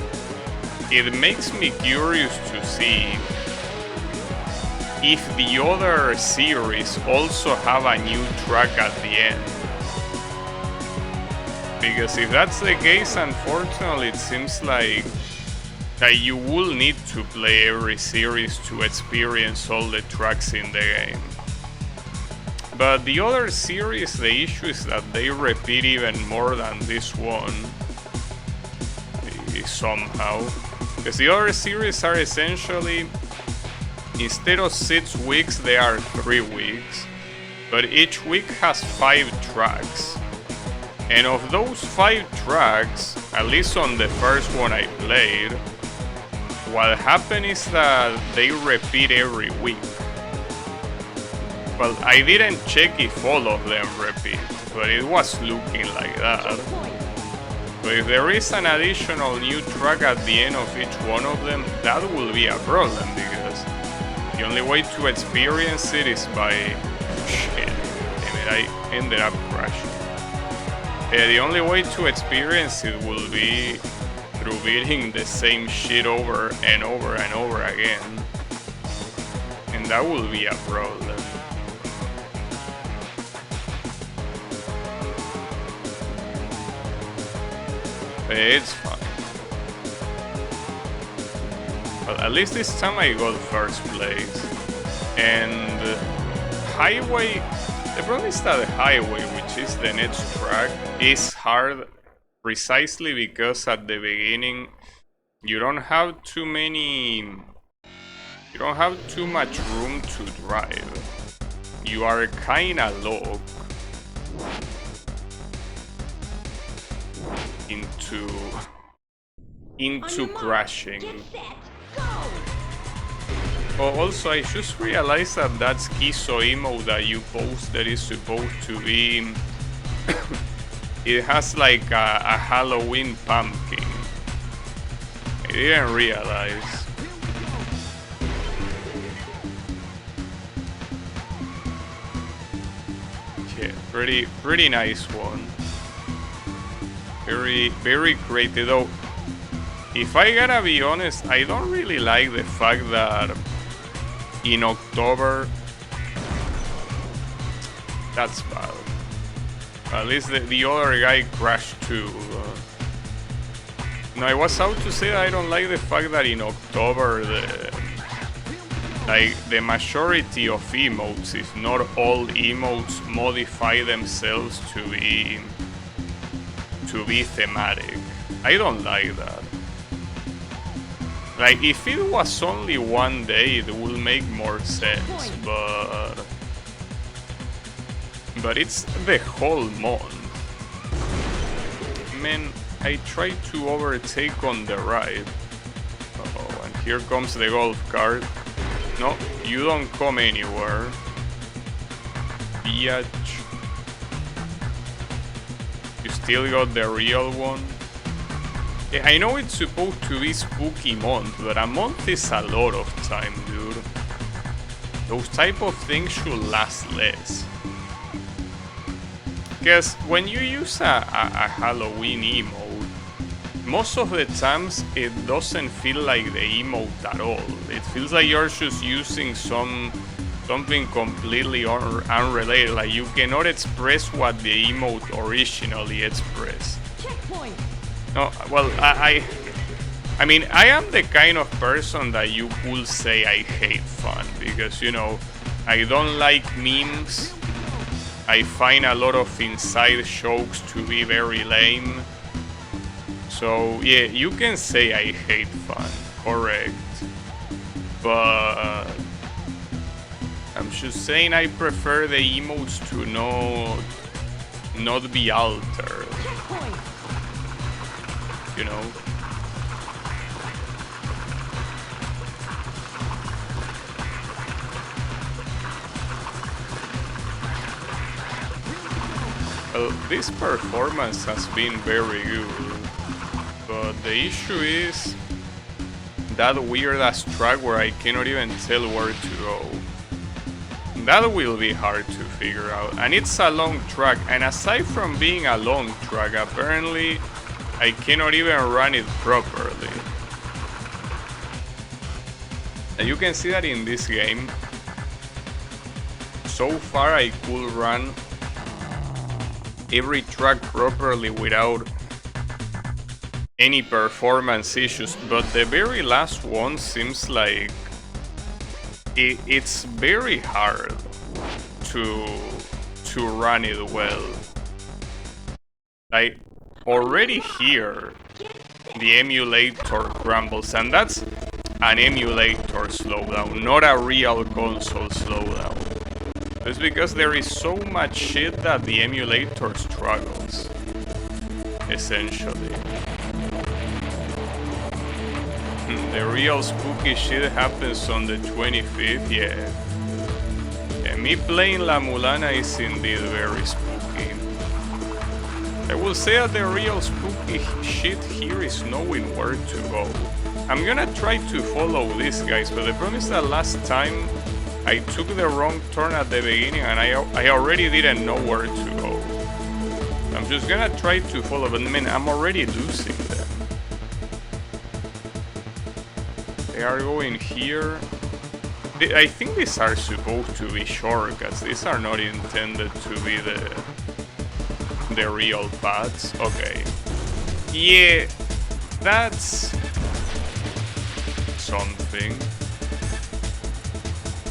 it makes me curious to see if the other series also have a new track at the end. Because if that's the case, unfortunately it seems like that you will need to play every series to experience all the tracks in the game. But the other series, the issue is that they repeat even more than this one. Somehow. Because the other series are essentially, instead of 6 weeks, they are 3 weeks. But each week has 5 tracks. And of those 5 tracks, at least on the first one I played, what happened is that they repeat every week. Well, I didn't check if all of them repeat. but it was looking like that. But if there is an additional new track at the end of each one of them, that will be a problem, because the only way to experience it is by... Shit, damn it, I ended up crashing. The only way to experience it will be through beating the same shit over and over and over again. And that will be a problem. It's fine. Well, at least this time I got first place. And highway... The problem is that the highway, which is the next track, is hard precisely because at the beginning you don't have too many... You don't have too much room to drive. You are kinda low into crashing. Oh, also, I just realized that that schizo emote that you posted is supposed to be... It has like a Halloween pumpkin. I didn't realize. Yeah, pretty nice one. Very creative, though. If I gotta be honest, I don't really like the fact that in October... That's bad. At least the other guy crashed too. No, I was out to say that I don't like the fact that in October the majority of emotes, if not all emotes, modify themselves to be thematic. I don't like that. Like, if it was only one day, it would make more sense, but it's the whole month. Man, I tried to overtake on the right. Uh-oh, and here comes the golf cart. No, you don't come anywhere. Biatch. You still got the real one? Yeah, I know it's supposed to be spooky month, but a month is a lot of time, dude. Those type of things should last less. Because when you use a Halloween emote, most of the times it doesn't feel like the emote at all. It feels like you're just using something completely unrelated. Like, you cannot express what the emote originally expressed. Checkpoint. No, well, I mean, I am the kind of person that you could say I hate fun, because, you know, I don't like memes. I find a lot of inside jokes to be very lame. So, yeah, you can say I hate fun, correct. But I'm just saying I prefer the emotes to not be altered. You know? Well, this performance has been very good, but the issue is that weird ass track where I cannot even tell where to go. That will be hard to figure out, and it's a long track, and aside from being a long track, apparently I cannot even run it properly. And you can see that in this game. So far I could run every track properly without any performance issues, but the very last one seems like it's very hard to run it well. Like, already here the emulator crumbles, and that's an emulator slowdown, not a real console slowdown. It's because there is so much shit that the emulator struggles, essentially. The real spooky shit happens on the 25th, yeah. And me playing La Mulana is indeed very spooky. I will say that the real spooky shit here is knowing where to go. I'm gonna try to follow these guys, but the problem is that last time I took the wrong turn at the beginning and I already didn't know where to go. I'm just gonna try to follow, but man, I'm already losing them. They are going here. I think these are supposed to be shortcuts. These are not intended to be the real paths. Okay. Yeah, that's something.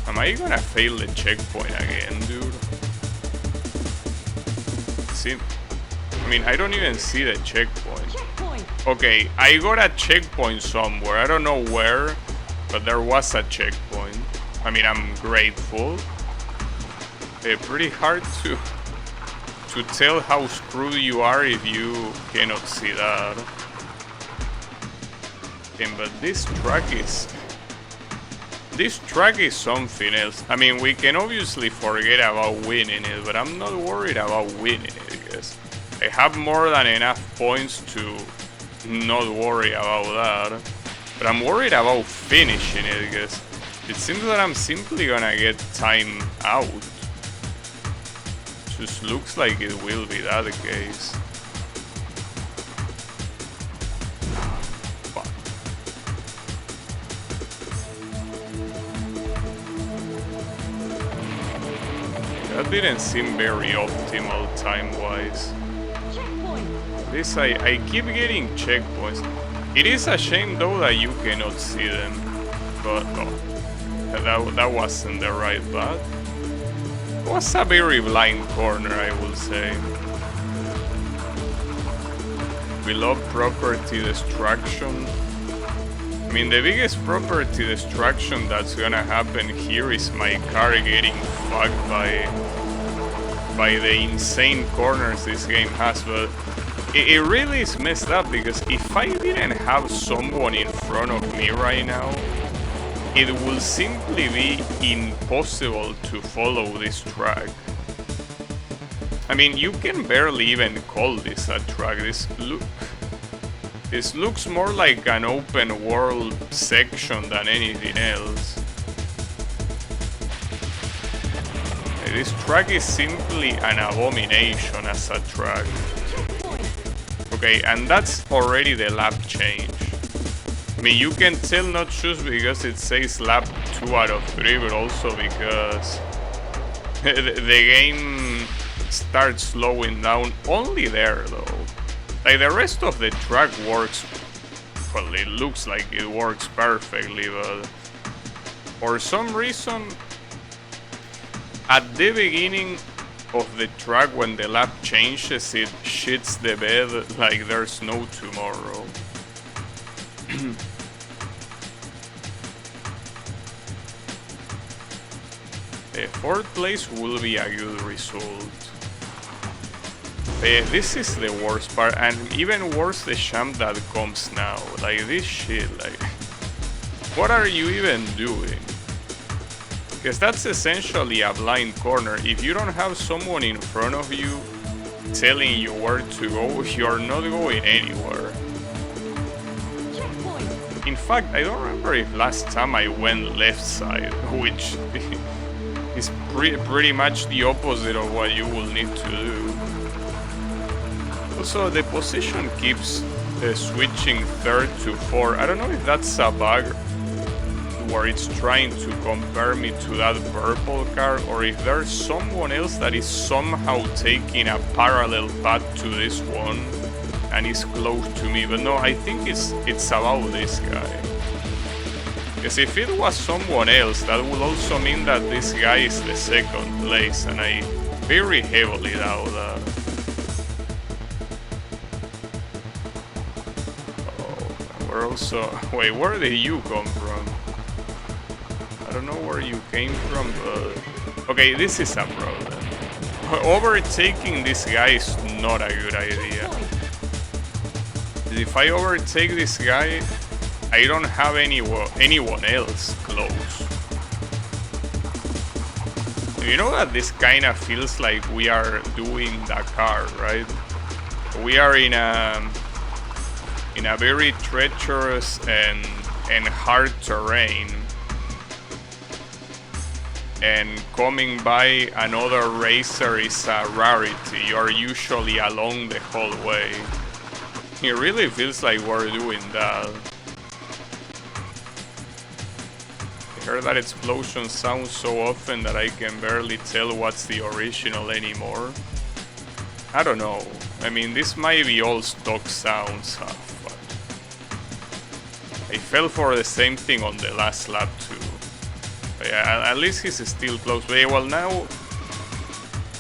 Am I gonna fail the checkpoint again, dude? See, I mean, I don't even see the checkpoint. Okay, I got a checkpoint somewhere. I don't know where, but there was a checkpoint. I mean, I'm grateful. Pretty hard to tell how screwed you are if you cannot see that. But this track is something else. I mean, we can obviously forget about winning it, but I'm not worried about winning it because I have more than enough points to not worry about that. But I'm worried about finishing it because it seems that I'm simply gonna get time out. Just looks like it will be that case. Fuck. That didn't seem very optimal time-wise. This I keep getting checkpoints. It is a shame though that you cannot see them. But no. That wasn't the right path. It was a very blind corner, I will say. We love property destruction. I mean, the biggest property destruction that's gonna happen here is my car getting fucked by the insane corners this game has, but it really is messed up because if I didn't have someone in front of me right now, it will simply be impossible to follow this track. I mean, you can barely even call this a track. This looks more like an open world section than anything else. This track is simply an abomination as a track. Okay, and that's already the lap change. I mean, you can tell not just because it says lap 2 out of 3, but also because the game starts slowing down only there, though. Like, the rest of the track works, well, it looks like it works perfectly, but for some reason, at the beginning of the track, when the lap changes, it shits the bed like there's no tomorrow. The 4th place will be a good result. This is the worst part, and even worse the champ that comes now. Like, this shit, like, what are you even doing? Because that's essentially a blind corner. If you don't have someone in front of you telling you where to go, you're not going anywhere. In fact, I don't remember if last time I went left side, which is pretty much the opposite of what you will need to do. Also, the position keeps switching 3rd to 4. I don't know if that's a bug where it's trying to compare me to that purple car, or if there's someone else that is somehow taking a parallel path to this one and is close to me. But no, I think it's about this guy. Because if it was someone else, that would also mean that this guy is the 2nd place, and I very heavily doubt that. Oh, we're also... Wait, where did you come from? I don't know where you came from, but... Okay, this is a problem. Overtaking this guy is not a good idea. If I overtake this guy, I don't have anyone else close. You know that this kinda feels like we are doing Dakar, right? We are in a very treacherous and hard terrain, and coming by another racer is a rarity. You are usually alone the whole way. It really feels like we're doing that. I heard that explosion sounds so often that I can barely tell what's the original anymore. I don't know. I mean, this might be all stock sounds, but I fell for the same thing on the last lap too. But yeah, at least he's still close. But yeah, well now,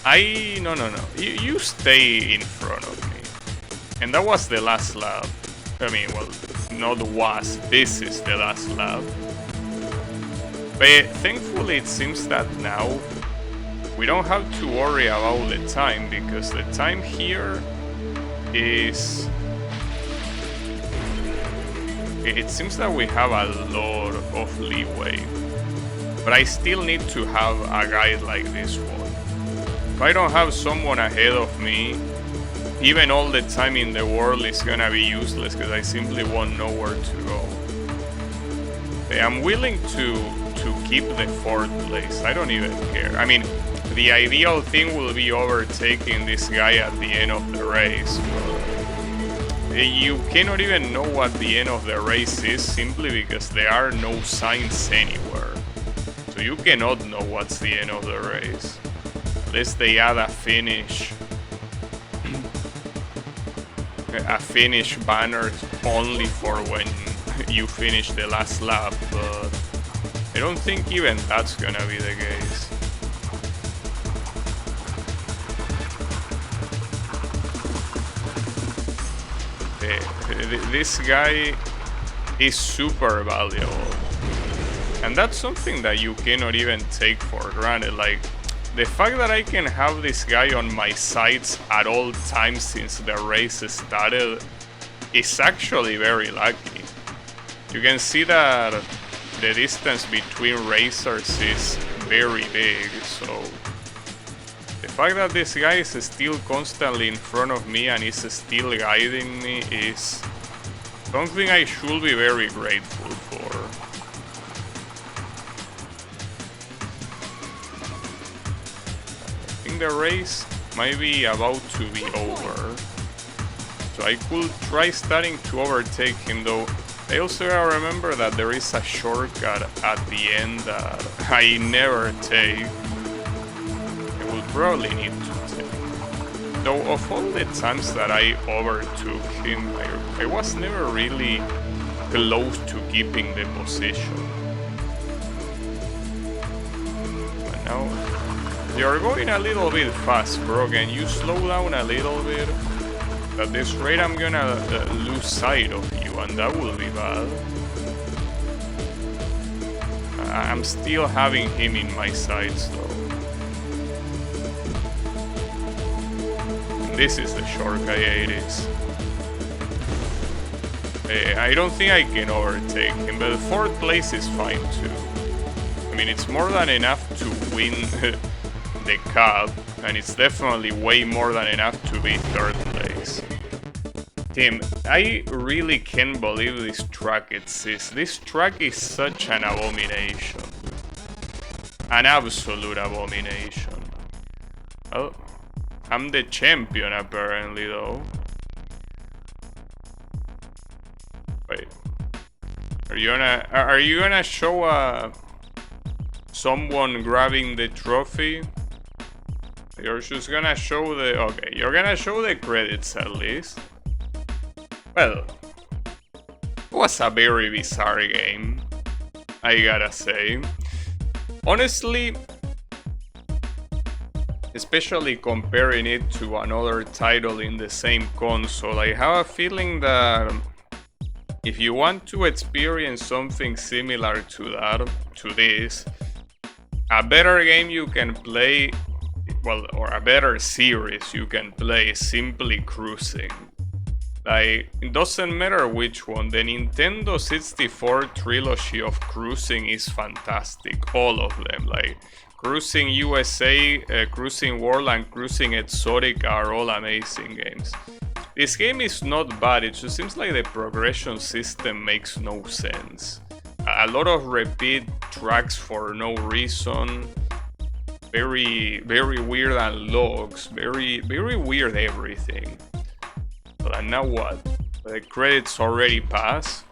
no. You stay in front of me, and that was the last lap. I mean, well, not was. This is the last lap. But thankfully, it seems that now we don't have to worry about the time, because the time here is... It seems that we have a lot of leeway. But I still need to have a guide like this one. If I don't have someone ahead of me, even all the time in the world is gonna be useless, because I simply won't know where to go. I'm willing to keep the 4th place. I don't even care. I mean, the ideal thing will be overtaking this guy at the end of the race, but you cannot even know what the end of the race is simply because there are no signs anywhere. So you cannot know what's the end of the race. Unless they add a finish banner only for when you finish the last lap, but I don't think even that's gonna be the case. This guy is super valuable, and that's something that you cannot even take for granted. Like, the fact that I can have this guy on my sights at all times since the race started is actually very lucky. You can see that the distance between racers is very big, so the fact that this guy is still constantly in front of me and is still guiding me is something I should be very grateful for. I think the race might be about to be over, so I could try starting to overtake him, though I also gotta remember that there is a shortcut at the end that I never take. I will probably need to take. Though of all the times that I overtook him, I was never really close to keeping the position. But now, you're going a little bit fast, bro. Can you slow down a little bit? At this rate, I'm gonna lose sight of you, and that will be bad. I'm still having him in my sights, though. This is the shortcut, yeah, it is. I don't think I can overtake him, but 4th place is fine too. I mean, it's more than enough to win the cup, and it's definitely way more than enough to be 3rd place. Tim, I really can't believe this track exists. This track is such an abomination. An absolute abomination. Well, I'm the champion apparently, though. Wait. Are you gonna show someone grabbing the trophy? You're just gonna show the... Okay, you're gonna show the credits at least. Well, it was a very bizarre game, I gotta say. Honestly, especially comparing it to another title in the same console, I have a feeling that if you want to experience something similar to this, a better game you can play, well, or a better series you can play is simply cruising. Like, it doesn't matter which one, the Nintendo 64 trilogy of cruising is fantastic, all of them. Like, Cruising USA, Cruising World and Cruising Exotic are all amazing games. This game is not bad, it just seems like the progression system makes no sense. A lot of repeat tracks for no reason. Very weird, and logs. Very weird everything. But now what? The credits already passed?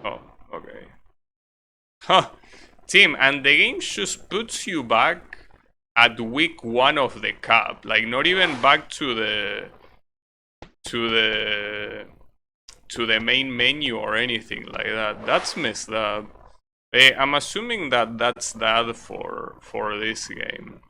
Oh, okay. Huh. Tim, and the game just puts you back at week 1 of the cup. Like, not even back to the main menu or anything like that. That's messed up. I'm assuming that that's that for this game.